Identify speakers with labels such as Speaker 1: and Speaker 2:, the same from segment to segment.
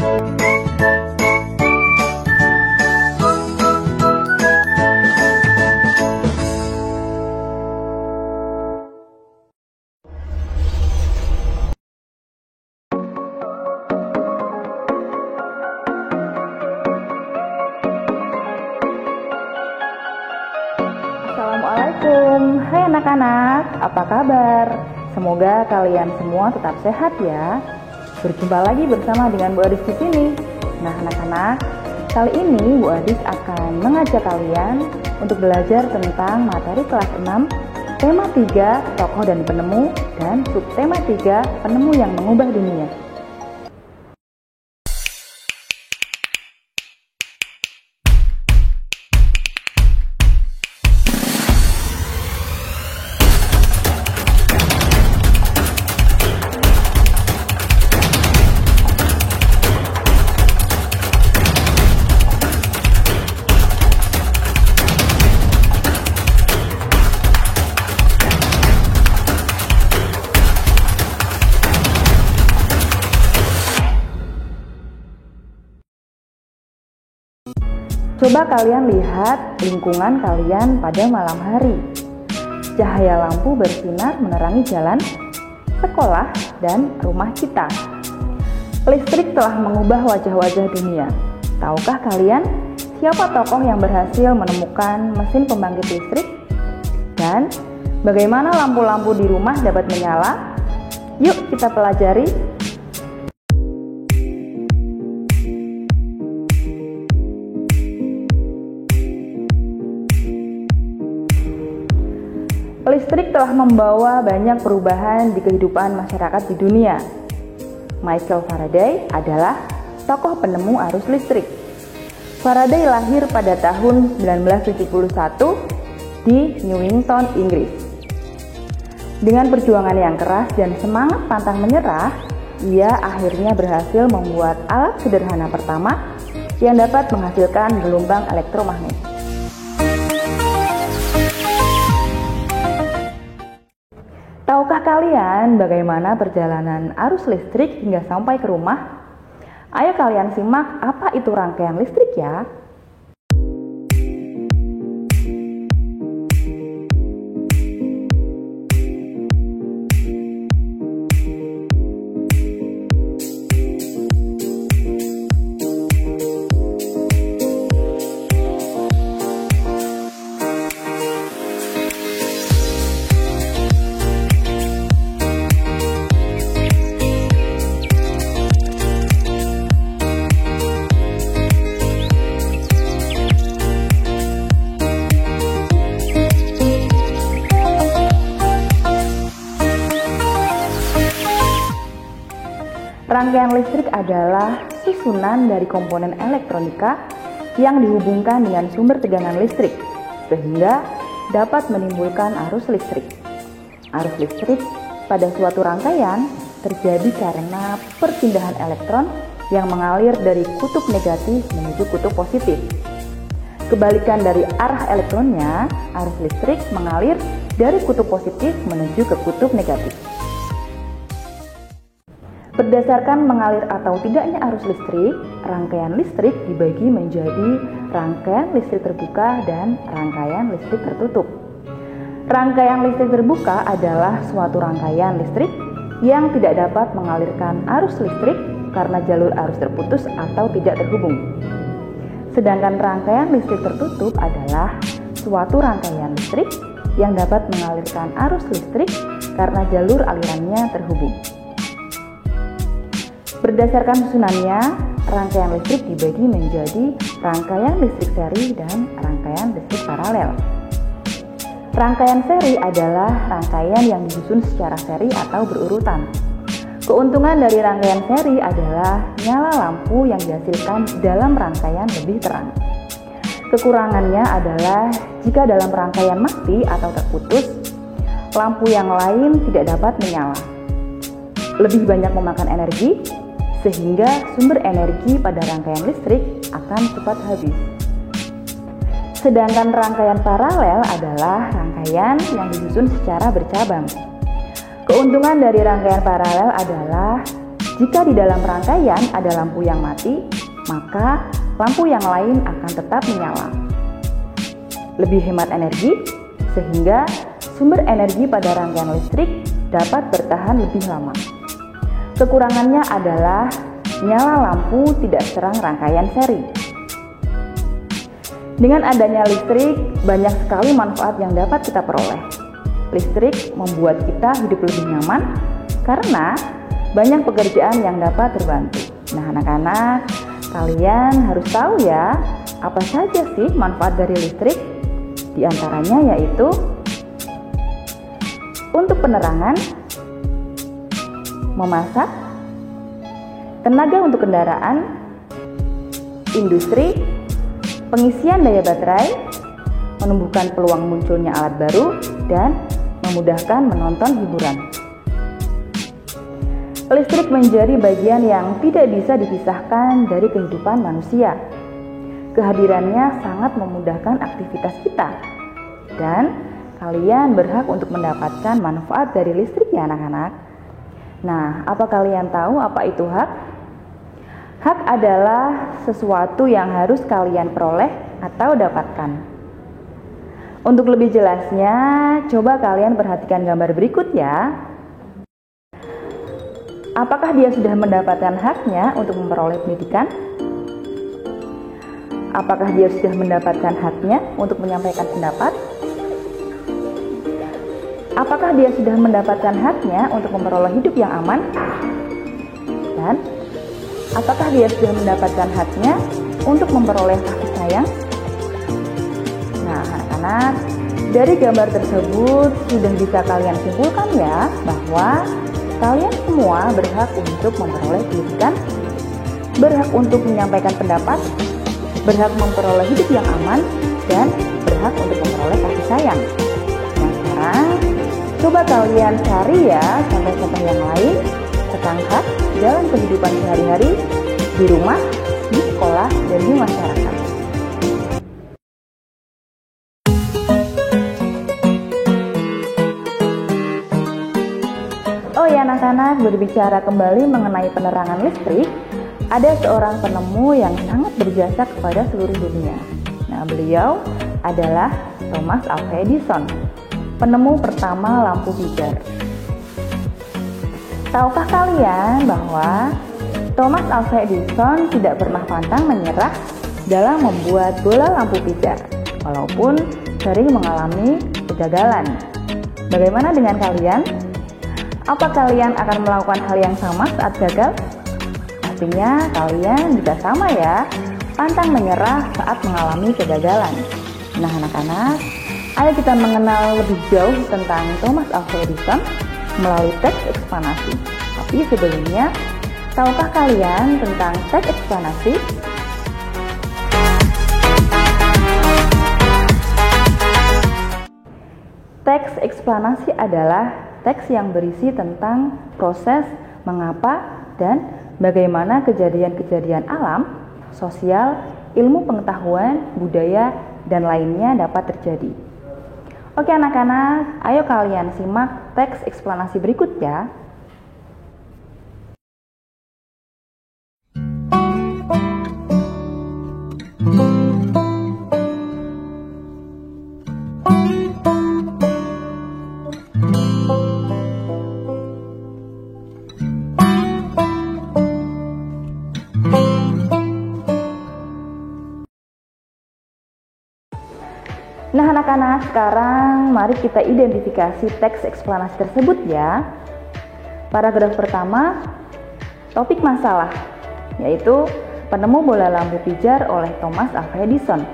Speaker 1: Assalamualaikum, hai anak-anak, apa kabar? Semoga kalian semua tetap sehat ya. Berjumpa lagi bersama dengan Bu Adis di sini. Nah anak-anak, kali ini Bu Adis akan mengajak kalian untuk belajar tentang materi kelas 6, tema 3, tokoh dan penemu, dan subtema 3, penemu yang mengubah dunia. Coba kalian lihat lingkungan kalian pada malam hari. Cahaya lampu bersinar menerangi jalan, sekolah, dan rumah kita. Listrik telah mengubah wajah-wajah dunia. Tahukah kalian siapa tokoh yang berhasil menemukan mesin pembangkit listrik? Dan bagaimana lampu-lampu di rumah dapat menyala? Yuk kita pelajari. Listrik telah membawa banyak perubahan di kehidupan masyarakat di dunia. Michael Faraday adalah tokoh penemu arus listrik. Faraday lahir pada tahun 1971 di Newington, Inggris. Dengan perjuangan yang keras dan semangat pantang menyerah, ia akhirnya berhasil membuat alat sederhana pertama yang dapat menghasilkan gelombang elektromagnetik. Tahukah kalian bagaimana perjalanan arus listrik hingga sampai ke rumah? Ayo kalian simak apa itu rangkaian listrik ya. Rangkaian listrik adalah susunan dari komponen elektronika yang dihubungkan dengan sumber tegangan listrik, sehingga dapat menimbulkan arus listrik. Arus listrik pada suatu rangkaian terjadi karena perpindahan elektron yang mengalir dari kutub negatif menuju kutub positif. Kebalikan dari arah elektronnya, arus listrik mengalir dari kutub positif menuju ke kutub negatif. Berdasarkan mengalir atau tidaknya arus listrik, rangkaian listrik dibagi menjadi rangkaian listrik terbuka dan rangkaian listrik tertutup. Rangkaian listrik terbuka adalah suatu rangkaian listrik yang tidak dapat mengalirkan arus listrik karena jalur arus terputus atau tidak terhubung. Sedangkan rangkaian listrik tertutup adalah suatu rangkaian listrik yang dapat mengalirkan arus listrik karena jalur alirannya terhubung. Berdasarkan susunannya, rangkaian listrik dibagi menjadi rangkaian listrik seri dan rangkaian listrik paralel. Rangkaian seri adalah rangkaian yang disusun secara seri atau berurutan. Keuntungan dari rangkaian seri adalah nyala lampu yang dihasilkan dalam rangkaian lebih terang. Kekurangannya adalah jika dalam rangkaian mati atau terputus, lampu yang lain tidak dapat menyala. Lebih banyak memakan energi, sehingga sumber energi pada rangkaian listrik akan cepat habis. Sedangkan rangkaian paralel adalah rangkaian yang disusun secara bercabang. Keuntungan dari rangkaian paralel adalah Jika di dalam rangkaian ada lampu yang mati, maka lampu yang lain akan tetap menyala. Lebih hemat energi, sehingga sumber energi pada rangkaian listrik dapat bertahan lebih lama. Kekurangannya adalah nyala lampu tidak serang rangkaian seri. Dengan adanya listrik, banyak sekali manfaat yang dapat kita peroleh. Listrik membuat kita hidup lebih nyaman karena banyak pekerjaan yang dapat terbantu. Nah, anak-anak, kalian harus tahu ya, apa saja sih manfaat dari listrik? Di antaranya yaitu untuk penerangan, memasak, tenaga untuk kendaraan, industri, pengisian daya baterai, menumbuhkan peluang munculnya alat baru, dan memudahkan menonton hiburan. Listrik menjadi bagian yang tidak bisa dipisahkan dari kehidupan manusia. Kehadirannya sangat memudahkan aktivitas kita, dan kalian berhak untuk mendapatkan manfaat dari listrik ya anak-anak. Nah, apa kalian tahu apa itu hak? Hak adalah sesuatu yang harus kalian peroleh atau dapatkan. Untuk lebih jelasnya, coba kalian perhatikan gambar berikut ya. Apakah dia sudah mendapatkan haknya untuk memperoleh pendidikan? Apakah dia sudah mendapatkan haknya untuk menyampaikan pendapat? Apakah dia sudah mendapatkan haknya untuk memperoleh hidup yang aman? Dan apakah dia sudah mendapatkan haknya untuk memperoleh kasih sayang? Nah, anak-anak, dari gambar tersebut sudah bisa kalian simpulkan ya bahwa kalian semua berhak untuk memperoleh pendidikan, berhak untuk menyampaikan pendapat, berhak memperoleh hidup yang aman, dan berhak untuk memperoleh kasih sayang. Nah, sekarang coba kalian cari ya contoh-contoh yang lain tentang hak dalam kehidupan sehari-hari, di rumah, di sekolah, dan di masyarakat. Oh ya anak-anak, berbicara kembali mengenai penerangan listrik, ada seorang penemu yang sangat berjasa kepada seluruh dunia. Nah, beliau adalah Thomas Alva Edison, penemu pertama lampu pijar. Tahukah kalian bahwa Thomas Alva Edison tidak pernah pantang menyerah dalam membuat bola lampu pijar, walaupun sering mengalami kegagalan. Bagaimana dengan kalian? Apa kalian akan melakukan hal yang sama saat gagal? Pastinya kalian juga sama ya, pantang menyerah saat mengalami kegagalan. Nah anak-anak, ayo kita mengenal lebih jauh tentang Thomas Alva Edison melalui teks eksplanasi. Tapi sebelumnya, tahukah kalian tentang teks eksplanasi? Teks eksplanasi adalah teks yang berisi tentang proses, mengapa, dan bagaimana kejadian-kejadian alam, sosial, ilmu pengetahuan, budaya, dan lainnya dapat terjadi. Oke anak-anak, ayo kalian simak teks eksplanasi berikut ya. Nah anak-anak, sekarang mari kita identifikasi teks eksplanasi tersebut ya. Paragraf pertama, topik masalah, yaitu penemu bola lampu pijar oleh Thomas Alva Edison.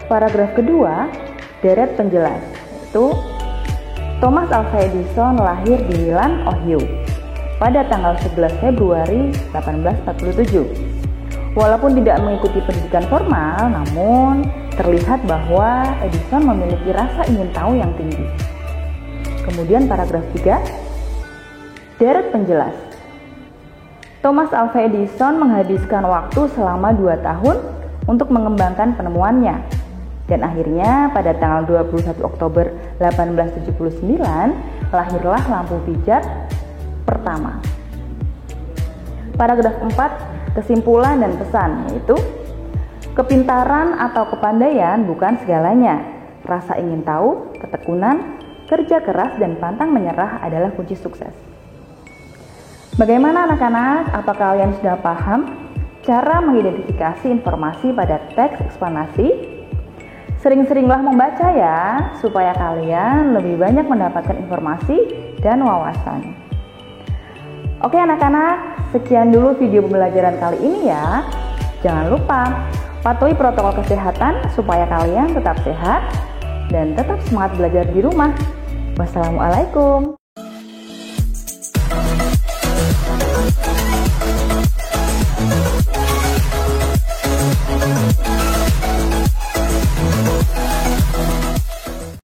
Speaker 1: Paragraf kedua, deret penjelas, yaitu Thomas Alva Edison lahir di Milan, Ohio pada tanggal 11 Februari 1847. Walaupun tidak mengikuti pendidikan formal, namun terlihat bahwa Edison memiliki rasa ingin tahu yang tinggi. Kemudian paragraf 3, deret penjelas. Thomas Alva Edison menghabiskan waktu selama 2 tahun untuk mengembangkan penemuannya. Dan akhirnya pada tanggal 21 Oktober 1879, lahirlah lampu pijar pertama. Paragraf 4, kesimpulan dan pesan, yaitu kepintaran atau kepandaian bukan segalanya. Rasa ingin tahu, ketekunan, kerja keras, dan pantang menyerah adalah kunci sukses. Bagaimana anak-anak? Apa kalian sudah paham cara mengidentifikasi informasi pada teks eksplanasi? Sering-seringlah membaca ya, supaya kalian lebih banyak mendapatkan informasi dan wawasan. Oke anak-anak, sekian dulu video pembelajaran kali ini ya. Jangan lupa patuhi protokol kesehatan supaya kalian tetap sehat dan tetap semangat belajar di rumah. Wassalamualaikum.